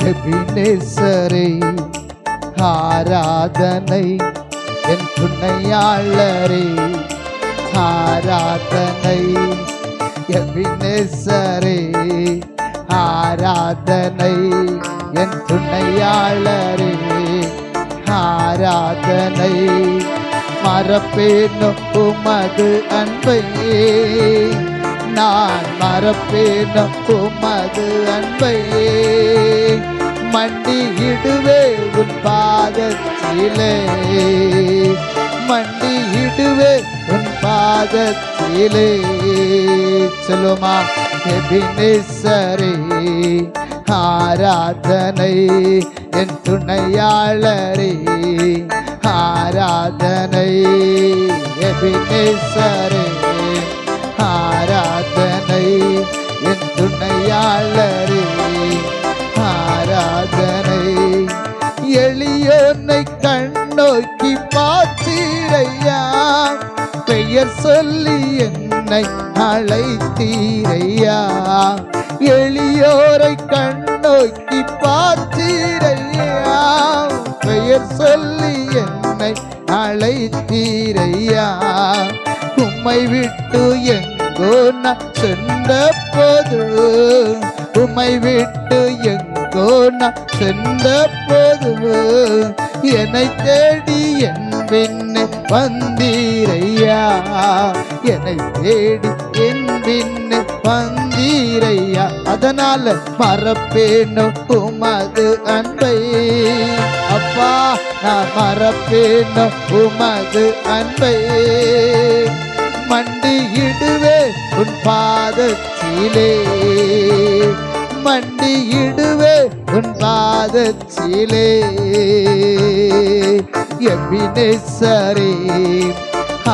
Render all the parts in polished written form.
எபினேசரே ஆராதனை, என் துணையாளரே ஆராதனை. எபினேசரே ஆராதனை, என் துணையாளரே ஆராதனை. மறப்பேனோ உமது அன்பை, நான் மறப்பேனோ உமது அன்பை. மண்டியிடுவே உன் பாதத்திலே, மண்டியிடுவே உன் பாதத்திலே. சொல்லுமா, எபினேசரே ஆராதனை, என் துணையாளரே ஆராதனை. எபினேசரே ஆராதனை, என் துணையாளரே ஆராதனை. எளியோனை கண்ணோக்கி பார்த்தீரையா, பெயர் சொல்லி என்னை அழைத்தீரையா. எளியோரை கண்ணோக்கி பார்த்தீரையா, பெயர் சொல்லி என்னை அழைத்தீரையா. உம்மை விட்டு எங்கோ நான் சென்ற போது, உம்மை விட்டு எங்கோ நான் சென்ற போது, என்னை தேடி என் பின்னே வந்தீரையா, என்னை தேடி என் பின்னே வந்தீரையா. அதனால மறப்பேனோ உமது அன்பை, அப்பா நான் மறப்பேனோ உமது அன்பை. மண்டியிடுவே உன் பாதத்திலே, மண்டியிடுவே உன் பாதத்திலே. எபினேசரே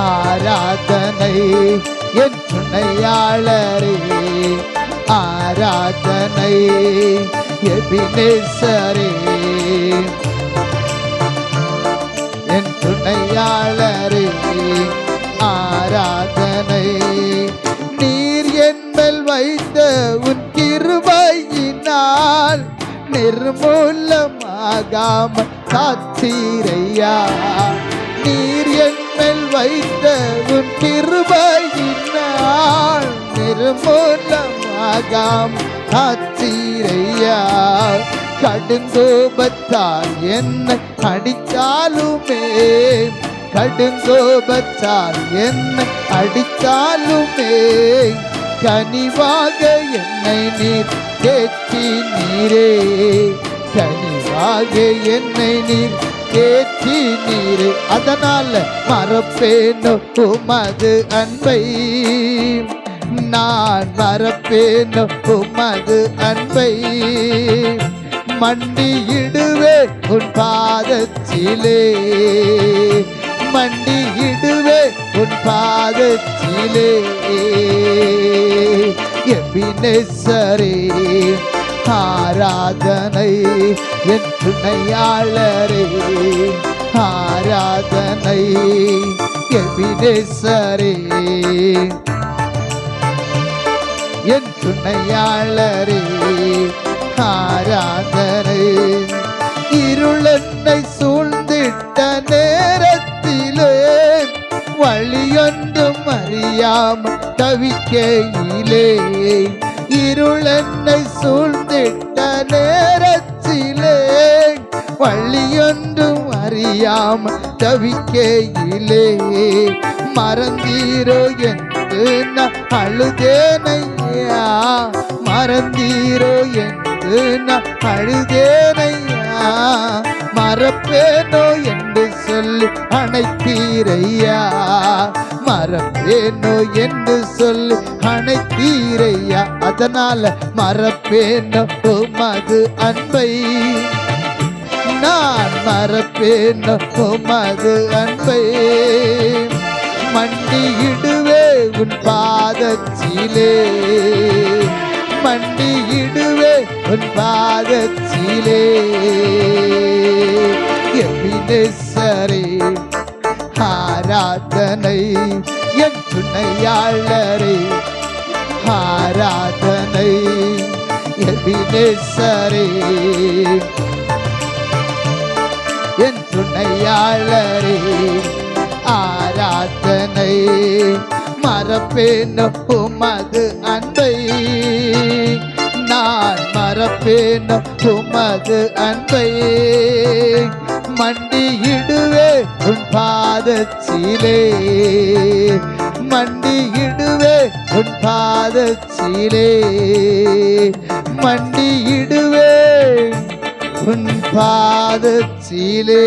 ஆராதனை, என் துணையாளரே ஆராதனை. எபினேசரே என் துணையாளரே ஆராதனை. நீர் என்மேல் வைத்த உன் கிருபையினால் நிர்மூலமாகாமல் காத்தீரையா. நீர் என்மேல் வைத்த உன் கிருபையினால் நிர்மூலமாகாமல் காத்தீரையா. கடுங்கோபத்தால் என்னை அடித்தாலுமே, கடுங்கோபத்தால் என்னை அடித்தாலுமே, கனிவாக என்னை நீர் தேற்றினீரே, கனிவாக என்னை நீர் தேற்றினீரே. அதனால மறப்பேனோ உமது அன்பை, நான் மறப்பேனோ உமது அன்பை. மண்டியிடுவே உன் பாதத்திலே, மண்டியிடுவே உன் பாதத்திலே. எபினேசரே ஆராதனை, என் துணையாளரே ஆராதனை. எபினேசரே என் துணையாளரே ஆராதனை. இருளென்னை சூழ்ந்திட்ட நேரத்திலே, வழியொன்றும் அறியாமல் தவிக்கையிலே, இருளென்னை சூழ்ந்திட்ட நேரத்திலே, வழியொன்றும் அறியாமல் தவிக்கையிலே, மறந்தீரோ என்று நான் அழுதேனையா, மறந்தீரோ என்று நான் அழுதேனையா. மறப்பேனோ என்று சொல்லி அணைத்தீரையா, மறப்பேனோ என்று சொல்லி அணைத்தீரையா. அதனால மறப்பேனோ உமது அன்பை, நான் மறப்பேனோ உமது அன்பை. மண்டியிடுவே உன் பாதத்திலே, மண்டியிடுவே உன் பாதத்திலே. எபினேசரே ஆராதனை, என் துணையாளரே ஆராதனை. எபினேசரே நேசரே என் துணையாளரே ஆராதனை மறப்பேன் உமது அன்பை நான் மறப்பேன் உமது அன்பை மண்டியிடுவே உன் பாதத்திலே மண்டியிடுவே உன் பாதத்திலே மண்டியிடுவே உன் பாதத்திலே